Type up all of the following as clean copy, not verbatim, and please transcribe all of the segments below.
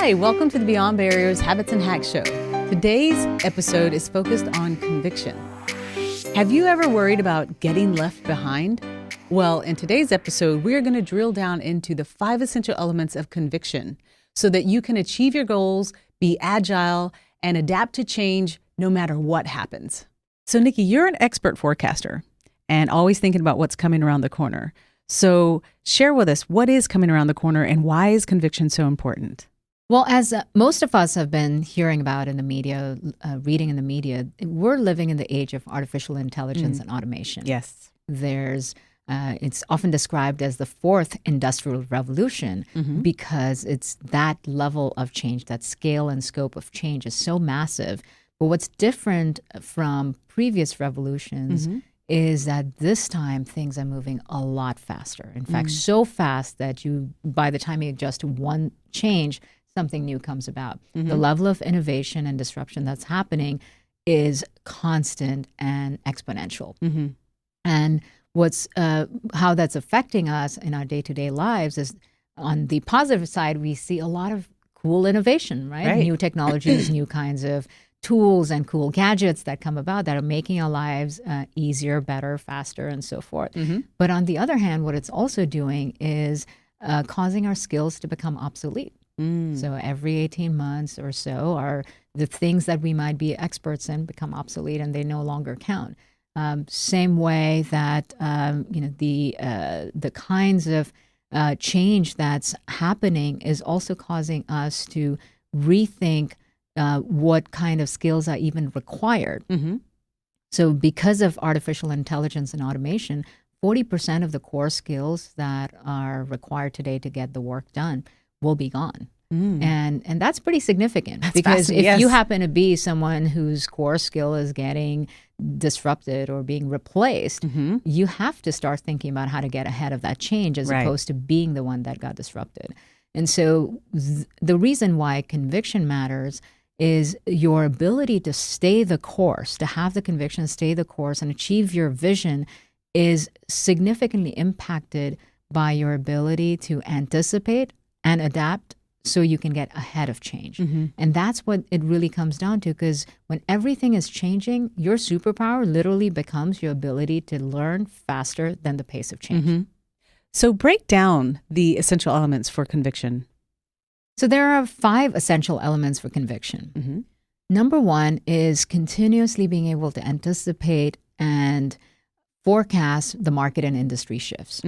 Hi, welcome to the Beyond Barriers Habits and Hacks show. Today's episode is focused on conviction. Have you ever worried about getting left behind? Well, in today's episode, we're going to drill down into the 5 essential elements of conviction so that you can achieve your goals, be agile, and adapt to change no matter what happens. So, Nikki, you're an expert forecaster and always thinking about what's coming around the corner. So share with us, what is coming around the corner and why is conviction so important? Well, as most of us have been hearing about in the media, reading in the media, we're living in the age of artificial intelligence and automation. Yes. It's often described as the 4th industrial revolution because it's that level of change, that scale and scope of change is so massive. But what's different from previous revolutions is that this time things are moving a lot faster. In fact, so fast that by the time you adjust to one change, something new comes about. The level of innovation and disruption that's happening is constant and exponential. And how that's affecting us in our day-to-day lives is, on the positive side, we see a lot of cool innovation, right? New technologies, new kinds of tools and cool gadgets that come about that are making our lives easier, better, faster, and so forth. But on the other hand, what it's also doing is causing our skills to become obsolete. So every 18 months or so, the things that we might be experts in become obsolete and they no longer count. Same way that the kinds of change that's happening is also causing us to rethink what kind of skills are even required. So because of artificial intelligence and automation, 40% of the core skills that are required today to get the work done will be gone. And that's pretty significant because if you happen to be someone whose core skill is getting disrupted or being replaced, you have to start thinking about how to get ahead of that change as opposed to being the one that got disrupted. And so the reason why conviction matters is your ability to stay the course, to have the conviction, stay the course, and achieve your vision is significantly impacted by your ability to anticipate and adapt so you can get ahead of change. And that's what it really comes down to, because when everything is changing, your superpower literally becomes your ability to learn faster than the pace of change. So break down the essential elements for conviction. So there are 5 essential elements for conviction. Number 1 is continuously being able to anticipate and forecast the market and industry shifts.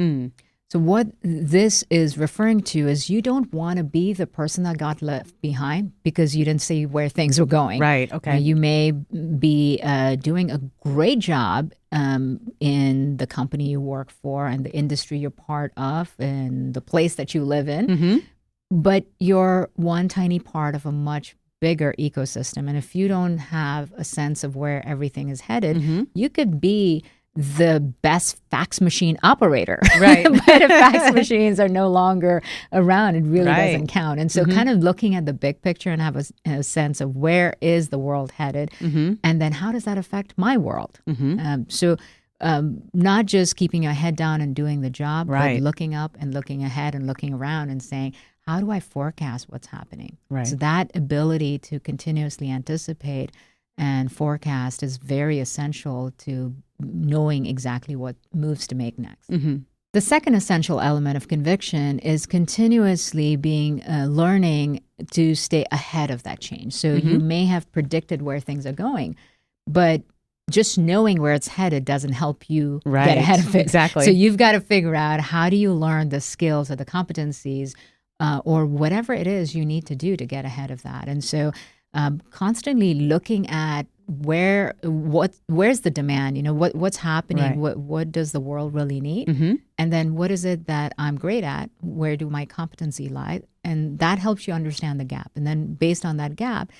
So what this is referring to is you don't want to be the person that got left behind because you didn't see where things were going. Right, okay. You may be doing a great job in the company you work for and the industry you're part of and the place that you live in, but you're one tiny part of a much bigger ecosystem. And if you don't have a sense of where everything is headed, you could be the best fax machine operator, right? But if fax machines are no longer around, it really doesn't count. And so kind of looking at the big picture and have a sense of where is the world headed, and then how does that affect my world? So not just keeping your head down and doing the job, but looking up and looking ahead and looking around and saying, how do I forecast what's happening? So that ability to continuously anticipate and forecast is very essential to knowing exactly what moves to make next. The second essential element of conviction is continuously learning to stay ahead of that change. So you may have predicted where things are going, but just knowing where it's headed doesn't help you get ahead of it. Exactly. So you've got to figure out, how do you learn the skills or the competencies or whatever it is you need to do to get ahead of that. And so constantly looking at where's the demand, what's happening, what does the world really need, and then what is it that I'm great at, where do my competency lie, and that helps you understand the gap. And then based on that gap,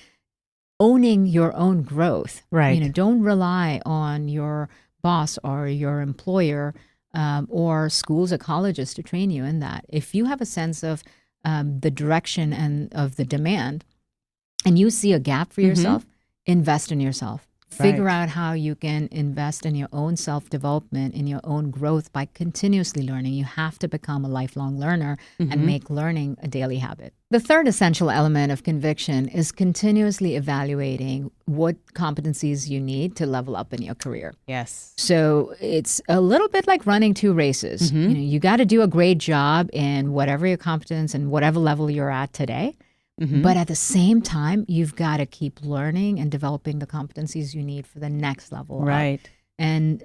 owning your own growth. Don't rely on your boss or your employer or schools or colleges to train you in that. If you have a sense of the direction and of the demand, and you see a gap for yourself, invest in yourself. Figure out how you can invest in your own self-development, in your own growth by continuously learning. You have to become a lifelong learner and make learning a daily habit. The third essential element of conviction is continuously evaluating what competencies you need to level up in your career. Yes. So it's a little bit like running two races. You got to do a great job in whatever your competence and whatever level you're at today. But at the same time, you've got to keep learning and developing the competencies you need for the next level. Right. Up. And,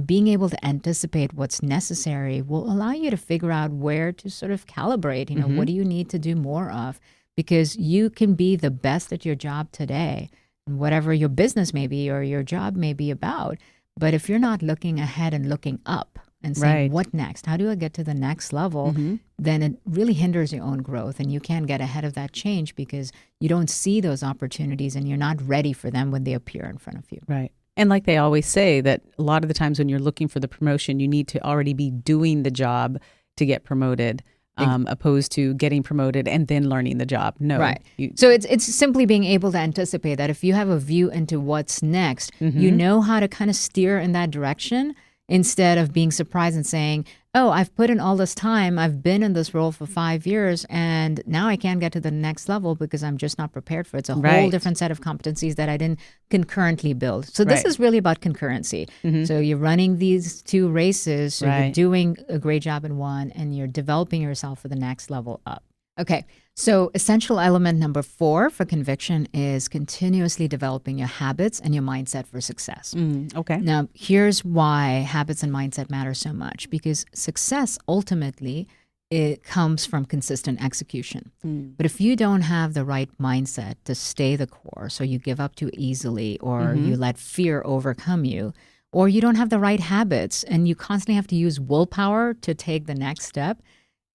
being able to anticipate what's necessary will allow you to figure out where to sort of calibrate, what do you need to do more of? Because you can be the best at your job today, and whatever your business may be or your job may be about. But if you're not looking ahead and looking up and saying, what next? How do I get to the next level? Then it really hinders your own growth, and you can't get ahead of that change because you don't see those opportunities and you're not ready for them when they appear in front of you. Right. And like they always say, that a lot of the times when you're looking for the promotion, you need to already be doing the job to get promoted, opposed to getting promoted and then learning the job. No. Right. So it's simply being able to anticipate that if you have a view into what's next, you know how to kind of steer in that direction instead of being surprised and saying, oh, I've put in all this time, I've been in this role for 5 years, and now I can't get to the next level because I'm just not prepared for it. It's a whole different set of competencies that I didn't concurrently build. So this is really about concurrency. So you're running these two races, so you're doing a great job in one, and you're developing yourself for the next level up. Okay, so essential element number 4 for conviction is continuously developing your habits and your mindset for success. Okay. Now, here's why habits and mindset matter so much, because success ultimately, it comes from consistent execution. But if you don't have the right mindset to stay the course, or you give up too easily, or you let fear overcome you, or you don't have the right habits and you constantly have to use willpower to take the next step,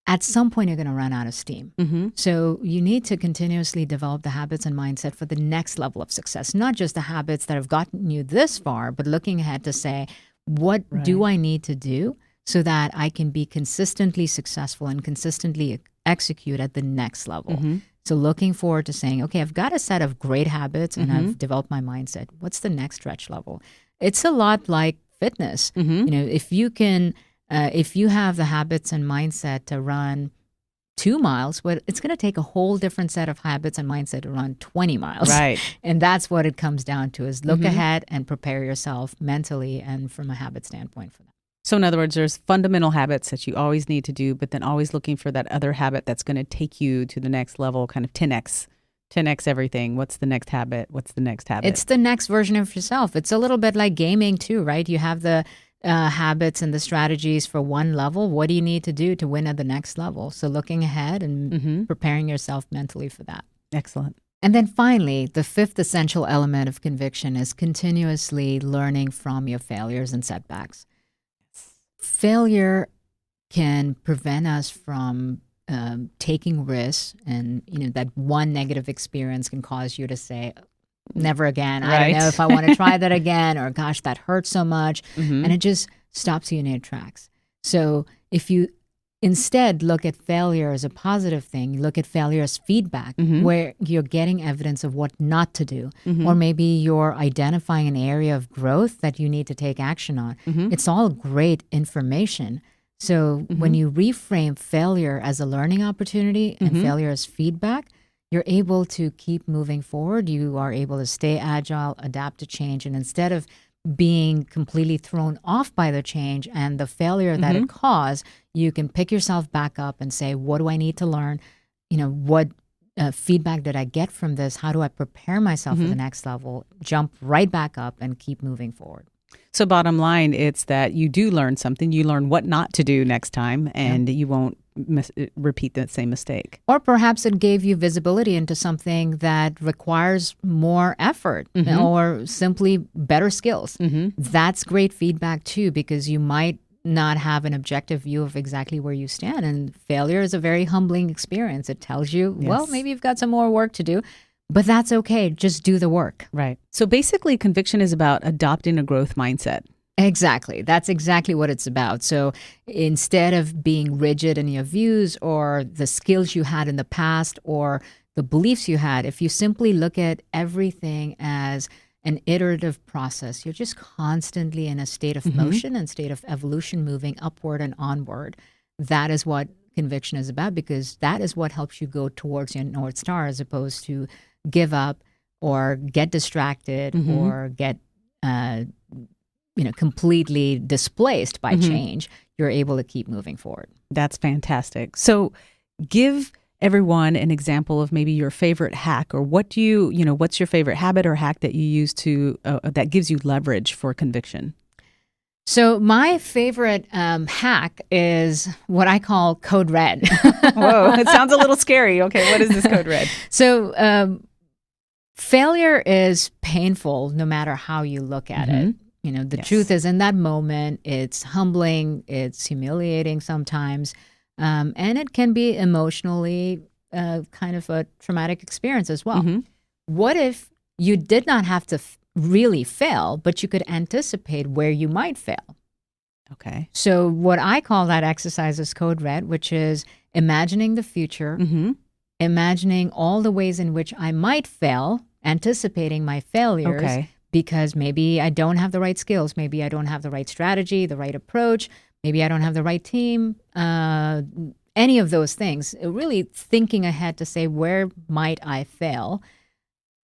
at some point you're going to run out of steam. So you need to continuously develop the habits and mindset for the next level of success, not just the habits that have gotten you this far, but looking ahead to say, what do I need to do so that I can be consistently successful and consistently execute at the next level? So looking forward to saying, okay, I've got a set of great habits and I've developed my mindset. What's the next stretch level? It's a lot like fitness. If you can... if you have the habits and mindset to run 2 miles, well, it's going to take a whole different set of habits and mindset to run 20 miles. Right. And that's what it comes down to, is look ahead and prepare yourself mentally and from a habit standpoint for that. So in other words, there's fundamental habits that you always need to do, but then always looking for that other habit that's going to take you to the next level, kind of 10x everything. What's the next habit? What's the next habit? It's the next version of yourself. It's a little bit like gaming too, right? You have the habits and the strategies for one level. What do you need to do to win at the next level? So looking ahead and preparing yourself mentally for that. Excellent. And then finally, the 5th essential element of conviction is continuously learning from your failures and setbacks. Failure can prevent us from taking risks, and that one negative experience can cause you to say, never again. I don't know if I want to try that again, or gosh, that hurts so much. And it just stops you in your tracks. So if you instead look at failure as a positive thing, look at failure as feedback, where you're getting evidence of what not to do, or maybe you're identifying an area of growth that you need to take action on. It's all great information. So when you reframe failure as a learning opportunity and failure as feedback, you're able to keep moving forward. You are able to stay agile, adapt to change. And instead of being completely thrown off by the change and the failure that it caused, you can pick yourself back up and say, what do I need to learn? What feedback did I get from this? How do I prepare myself for the next level? Jump right back up and keep moving forward. So bottom line, it's that you do learn something. You learn what not to do next time, and you won't repeat the same mistake. Or perhaps it gave you visibility into something that requires more effort or simply better skills. That's great feedback too, because you might not have an objective view of exactly where you stand. And failure is a very humbling experience. It tells you, well, maybe you've got some more work to do. But that's okay. Just do the work. Right. So basically, conviction is about adopting a growth mindset. Exactly. That's exactly what it's about. So instead of being rigid in your views or the skills you had in the past or the beliefs you had, if you simply look at everything as an iterative process. You're just constantly in a state of motion and state of evolution, moving upward and onward. That is what conviction is about, because that is what helps you go towards your North Star, as opposed to give up or get distracted or get completely displaced by change. You're able to keep moving forward. That's fantastic. So give everyone an example of maybe your favorite hack, or what's your favorite habit or hack that you use to that gives you leverage for conviction? So my favorite hack is what I call code red. Whoa, it sounds a little scary. Okay, what is this code red? So failure is painful no matter how you look at it. The truth is, in that moment, it's humbling, it's humiliating sometimes, and it can be emotionally kind of a traumatic experience as well. What if you did not have to really fail, but you could anticipate where you might fail? Okay. So what I call that exercise is code red, which is imagining the future, imagining all the ways in which I might fail, anticipating my failures, because maybe I don't have the right skills, maybe I don't have the right strategy, the right approach, maybe I don't have the right team, any of those things. Really thinking ahead to say, where might I fail?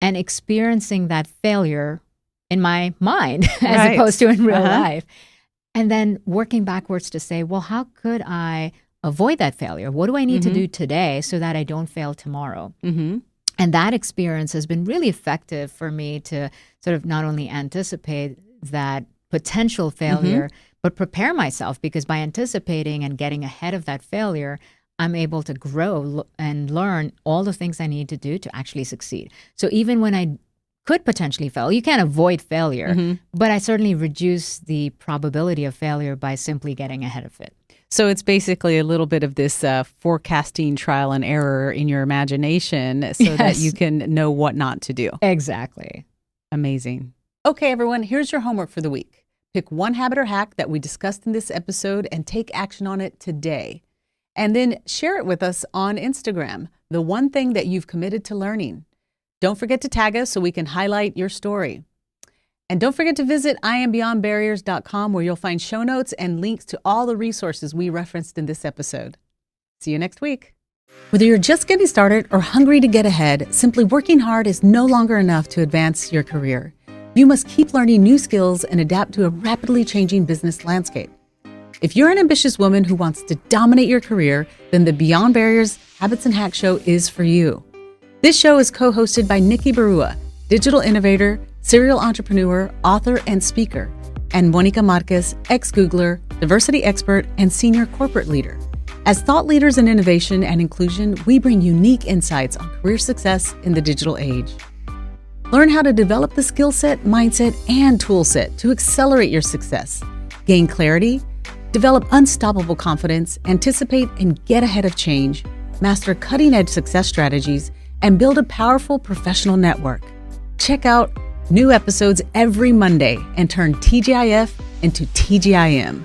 And experiencing that failure in my mind as opposed to in real life. And then working backwards to say, well, how could I avoid that failure? What do I need to do today so that I don't fail tomorrow? And that experience has been really effective for me to sort of not only anticipate that potential failure, but prepare myself, because by anticipating and getting ahead of that failure, I'm able to grow and learn all the things I need to do to actually succeed. So even when I could potentially fail, you can't avoid failure, but I certainly reduce the probability of failure by simply getting ahead of it. So it's basically a little bit of this forecasting trial and error in your imagination so that you can know what not to do. Exactly. Amazing. Okay, everyone, here's your homework for the week. Pick one habit or hack that we discussed in this episode and take action on it today. And then share it with us on Instagram, the one thing that you've committed to learning. Don't forget to tag us so we can highlight your story. And don't forget to visit IamBeyondBarriers.com, where you'll find show notes and links to all the resources we referenced in this episode. See you next week. Whether you're just getting started or hungry to get ahead, simply working hard is no longer enough to advance your career. You must keep learning new skills and adapt to a rapidly changing business landscape. If you're an ambitious woman who wants to dominate your career, then the Beyond Barriers Habits and Hacks show is for you. This show is co-hosted by Nikki Barua, digital innovator, serial entrepreneur, author, and speaker, and Monica Marquez, ex-Googler, diversity expert, and senior corporate leader. As thought leaders in innovation and inclusion, we bring unique insights on career success in the digital age. Learn how to develop the skill set, mindset, and tool set to accelerate your success, gain clarity, develop unstoppable confidence, anticipate and get ahead of change, master cutting-edge success strategies, and build a powerful professional network. Check out new episodes every Monday and turn TGIF into TGIM.